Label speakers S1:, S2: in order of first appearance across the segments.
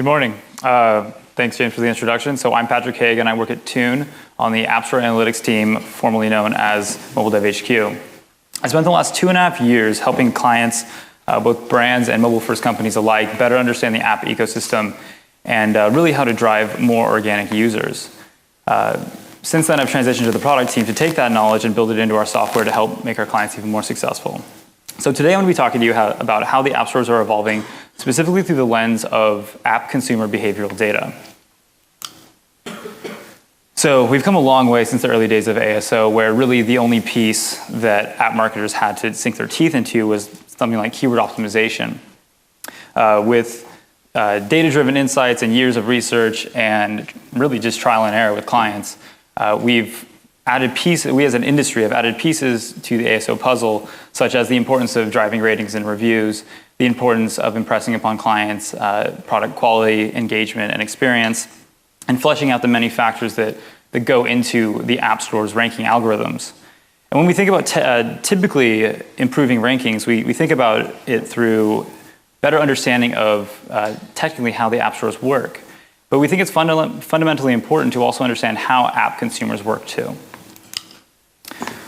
S1: morning. Thanks, James, for the introduction. So I'm Patrick Hagan. I work at Tune on the App Store Analytics team, formerly known as Mobile Dev HQ. I spent the last 2.5 years helping clients, both brands and mobile-first companies alike, better understand the app ecosystem and really how to drive more organic users. Since then, I've transitioned to the product team to take that knowledge and build it into our software to help make our clients even more successful. So today I'm going to be talking to you about how the app stores are evolving, specifically through the lens of app consumer behavioral data. So we've come a long way since the early days of ASO, where really the only piece that app marketers had to sink their teeth into was something like keyword optimization. With data-driven insights and years of research and really just trial and error with clients, we as an industry have added pieces to the ASO puzzle, such as the importance of driving ratings and reviews, the importance of impressing upon clients, product quality, engagement, and experience, and fleshing out the many factors that go into the App Store's ranking algorithms. And when we think about typically improving rankings, we think about it through better understanding of technically how the App Stores work. But we think it's fundamentally important to also understand how app consumers work too.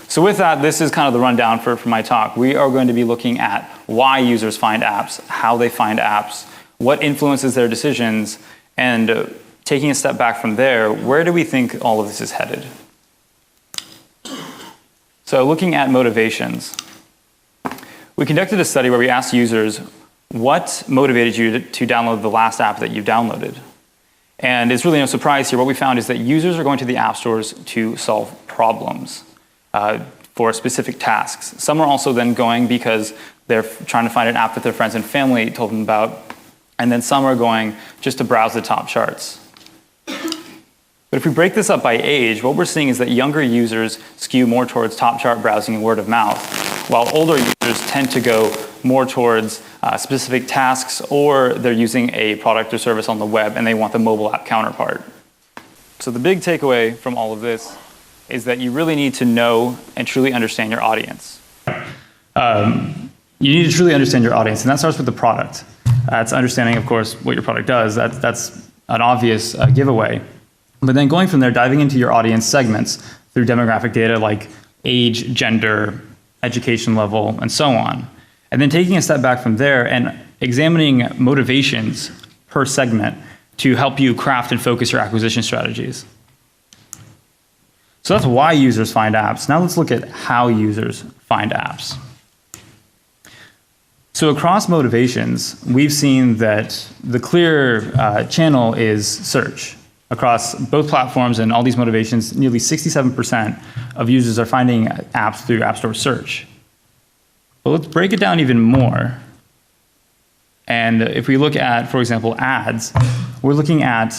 S1: So with that, this is kind of the rundown for my talk. We are going to be looking at why users find apps, how they find apps, what influences their decisions, and taking a step back from there, where do we think all of this is headed? So looking at motivations, we conducted a study where we asked users, what motivated you to download the last app that you downloaded? And it's really no surprise here. What we found is that users are going to the app stores to solve problems for specific tasks. Some are also then going because they're trying to find an app that their friends and family told them about. And then some are going just to browse the top charts. But if we break this up by age, what we're seeing is that younger users skew more towards top chart browsing and word of mouth, while older users tend to go more towards specific tasks, or they're using a product or service on the web and they want the mobile app counterpart. So the big takeaway from all of this is that you really need to know and truly understand your audience. You need to truly understand your audience, and that starts with the product. It's understanding, of course, what your product does. That's an obvious giveaway. But then going from there, diving into your audience segments through demographic data like age, gender, education level, and so on. And then taking a step back from there and examining motivations per segment to help you craft and focus your acquisition strategies. So that's why users find apps. Now let's look at how users find apps. So across motivations, we've seen that the clear channel is search. Across both platforms and all these motivations, nearly 67% of users are finding apps through App Store search. But let's break it down even more. And if we look at, for example, ads, we're looking at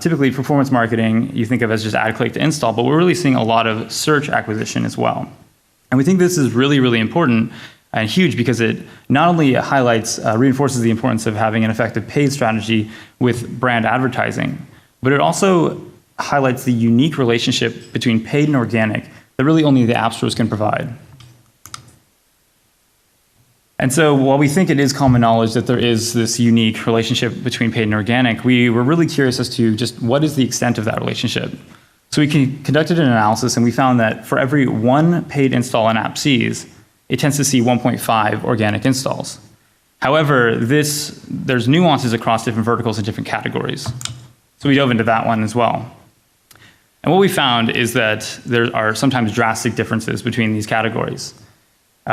S1: typically performance marketing, you think of as just add, click to install, but we're really seeing a lot of search acquisition as well. And we think this is really, really important and huge because it not only reinforces the importance of having an effective paid strategy with brand advertising, but it also highlights the unique relationship between paid and organic that really only the app stores can provide. And so while we think it is common knowledge that there is this unique relationship between paid and organic, we were really curious as to just what is the extent of that relationship. So we conducted an analysis and we found that for every one paid install an app sees, it tends to see 1.5 organic installs. However, there's nuances across different verticals and different categories. So we dove into that one as well. And what we found is that there are sometimes drastic differences between these categories.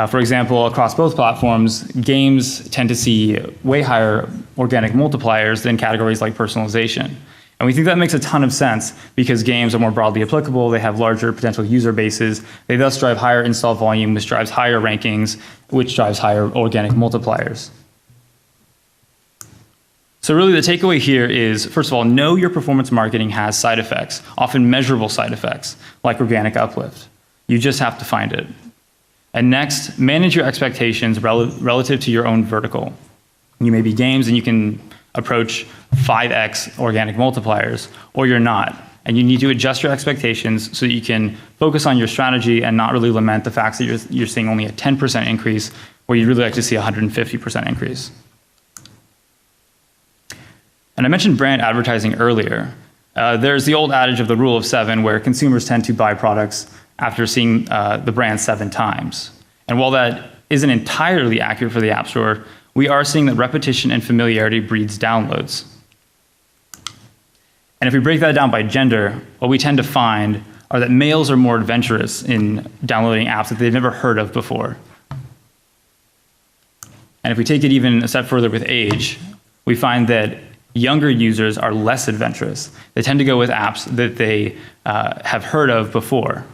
S1: For example, across both platforms, games tend to see way higher organic multipliers than categories like personalization. And we think that makes a ton of sense because games are more broadly applicable, they have larger potential user bases, they thus drive higher install volume, which drives higher rankings, which drives higher organic multipliers. So really the takeaway here is, first of all, know your performance marketing has side effects, often measurable side effects, like organic uplift. You just have to find it. And next, manage your expectations relative to your own vertical. You may be games and you can approach 5x organic multipliers, or you're not. And you need to adjust your expectations so that you can focus on your strategy and not really lament the fact that you're seeing only a 10% increase, where you'd really like to see a 150% increase. And I mentioned brand advertising earlier. There's the old adage of the rule of 7, where consumers tend to buy products after seeing the brand 7 times. And while that isn't entirely accurate for the App Store, we are seeing that repetition and familiarity breeds downloads. And if we break that down by gender, what we tend to find are that males are more adventurous in downloading apps that they've never heard of before. And if we take it even a step further with age, we find that younger users are less adventurous. They tend to go with apps that they have heard of before.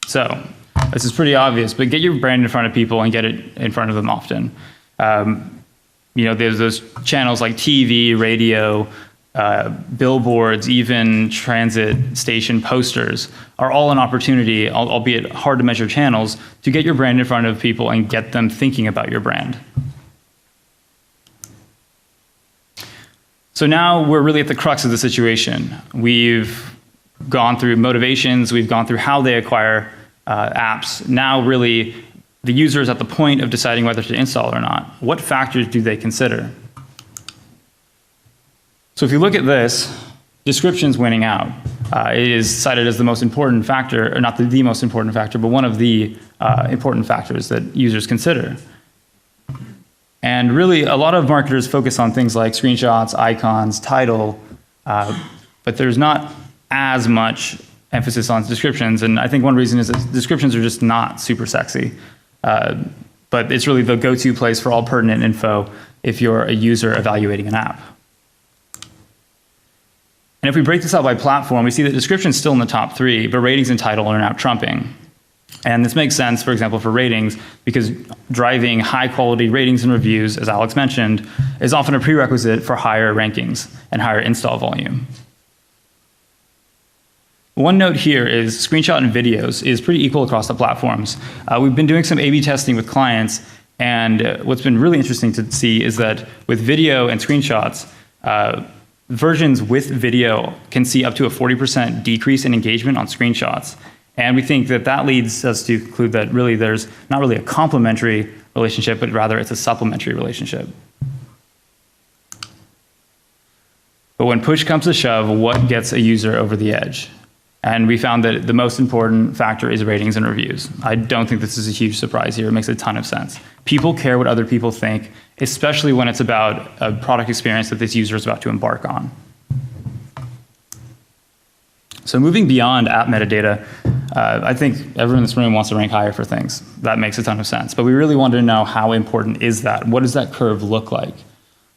S1: So this is pretty obvious, but get your brand in front of people and get it in front of them often. There's those channels like TV, radio, billboards, even transit station posters are all an opportunity, albeit hard to measure channels, to get your brand in front of people and get them thinking about your brand. So now we're really at the crux of the situation. We've gone through motivations, we've gone through how they acquire apps. Now really the user is at the point of deciding whether to install or not. What factors do they consider? So if you look at this, description's winning out. It is cited as the most important factor, or not the most important factor, but one of the important factors that users consider. And really, a lot of marketers focus on things like screenshots, icons, title, but there's not as much emphasis on descriptions. And I think one reason is that descriptions are just not super sexy. But it's really the go-to place for all pertinent info if you're a user evaluating an app. And if we break this out by platform, we see that description is still in the top 3, but ratings and title are now trumping. And this makes sense, for example, for ratings, because driving high-quality ratings and reviews, as Alex mentioned, is often a prerequisite for higher rankings and higher install volume. One note here is screenshot and videos is pretty equal across the platforms. We've been doing some A/B testing with clients, and what's been really interesting to see is that with video and screenshots, versions with video can see up to a 40% decrease in engagement on screenshots. And we think that that leads us to conclude that really there's not really a complementary relationship, but rather it's a supplementary relationship. But when push comes to shove, what gets a user over the edge? And we found that the most important factor is ratings and reviews. I don't think this is a huge surprise here. It makes a ton of sense. People care what other people think, especially when it's about a product experience that this user is about to embark on. So moving beyond app metadata, I think everyone in this room wants to rank higher for things. That makes a ton of sense. But we really wanted to know, how important is that? What does that curve look like?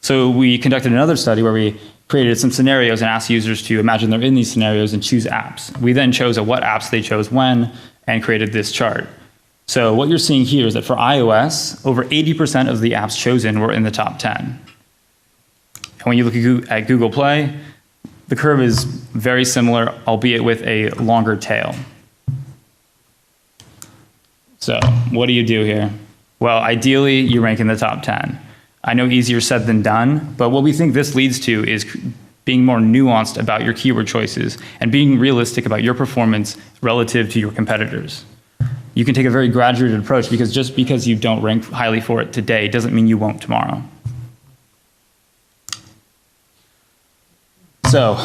S1: So we conducted another study where we created some scenarios and asked users to imagine they're in these scenarios and choose apps. We then chose what apps they chose when and created this chart. So what you're seeing here is that for iOS, over 80% of the apps chosen were in the top 10. And when you look at Google Play, the curve is very similar, albeit with a longer tail. So what do you do here? Well, ideally, you rank in the top 10. I know easier said than done, but what we think this leads to is being more nuanced about your keyword choices and being realistic about your performance relative to your competitors. You can take a very graduated approach, because just because you don't rank highly for it today doesn't mean you won't tomorrow. So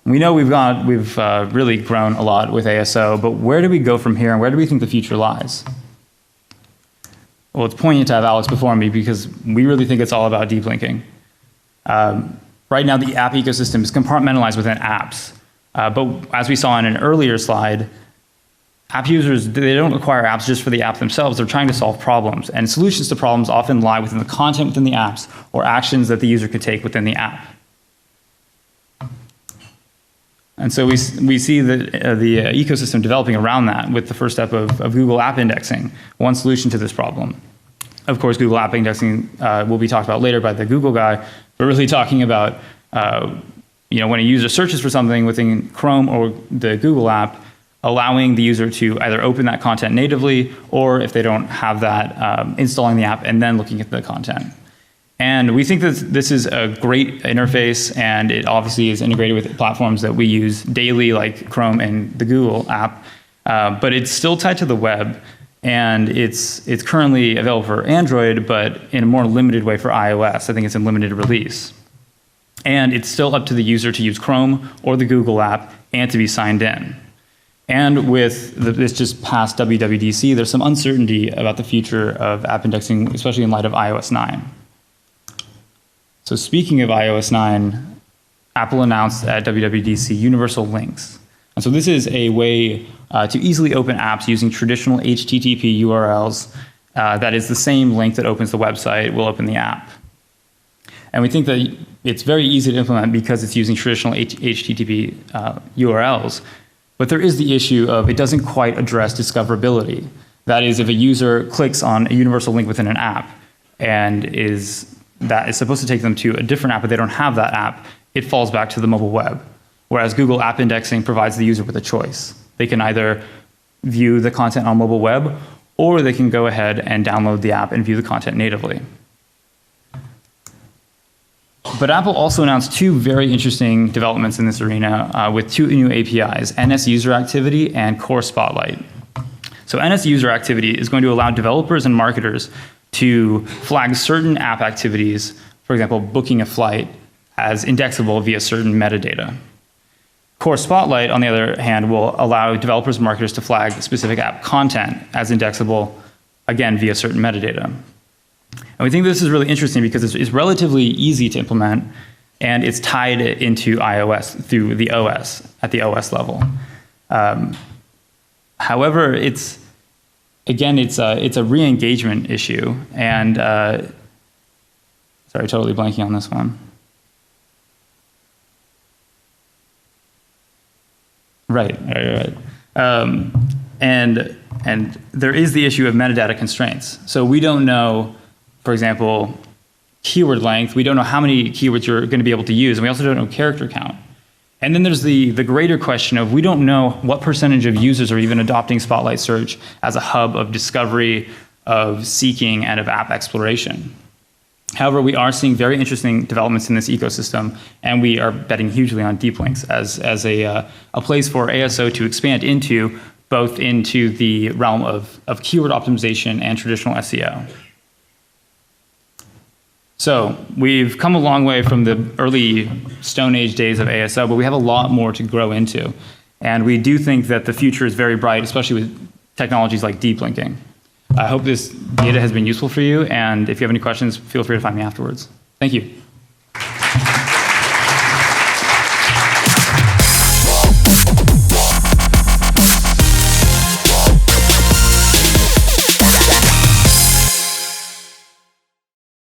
S1: we know we've really grown a lot with ASO, but where do we go from here, and where do we think the future lies? Well, it's poignant to have Alex before me, because we really think it's all about deep linking. Right now, the app ecosystem is compartmentalized within apps. But as we saw in an earlier slide, app users, they don't acquire apps just for the app themselves. They're trying to solve problems. And solutions to problems often lie within the content within the apps, or actions that the user could take within the app. And so we see that the ecosystem developing around that, with the first step of Google App Indexing, one solution to this problem. Of course, Google App Indexing will be talked about later by the Google guy, but really talking about when a user searches for something within Chrome or the Google app, allowing the user to either open that content natively, or if they don't have that, installing the app and then looking at the content. And we think that this is a great interface, and it obviously is integrated with platforms that we use daily, like Chrome and the Google app, but it's still tied to the web. And it's currently available for Android, but in a more limited way for iOS. I think it's in limited release. And it's still up to the user to use Chrome or the Google app and to be signed in. And with this just past WWDC, there's some uncertainty about the future of app indexing, especially in light of iOS 9. So speaking of iOS 9, Apple announced at WWDC Universal Links. And so this is a way to easily open apps using traditional HTTP URLs. That is the same link that opens the website will open the app. And we think that it's very easy to implement because it's using traditional HTTP URLs. But there is the issue of it doesn't quite address discoverability. That is, if a user clicks on a universal link within an app and that is supposed to take them to a different app, but they don't have that app, it falls back to the mobile web. Whereas Google App Indexing provides the user with a choice. They can either view the content on mobile web, or they can go ahead and download the app and view the content natively. But Apple also announced two very interesting developments in this arena with two new APIs, NS User Activity and Core Spotlight. So NS User Activity is going to allow developers and marketers to flag certain app activities, for example, booking a flight, as indexable via certain metadata. Core Spotlight, on the other hand, will allow developers and marketers to flag specific app content as indexable, again, via certain metadata. And we think this is really interesting because it's relatively easy to implement, and it's tied into iOS through the OS, at the OS level. However, it's a re-engagement issue, and sorry, totally blanking on this one. Right. And there is the issue of metadata constraints. So we don't know, for example, keyword length. We don't know how many keywords you're going to be able to use, and we also don't know character count. And then there's the greater question of we don't know what percentage of users are even adopting Spotlight Search as a hub of discovery, of seeking, and of app exploration. However, we are seeing very interesting developments in this ecosystem, and we are betting hugely on deep links as a place for ASO to expand into, both into the realm of keyword optimization and traditional SEO. So we've come a long way from the early Stone Age days of ASO, but we have a lot more to grow into. And we do think that the future is very bright, especially with technologies like deep linking. I hope this data has been useful for you, and if you have any questions, feel free to find me afterwards. Thank you.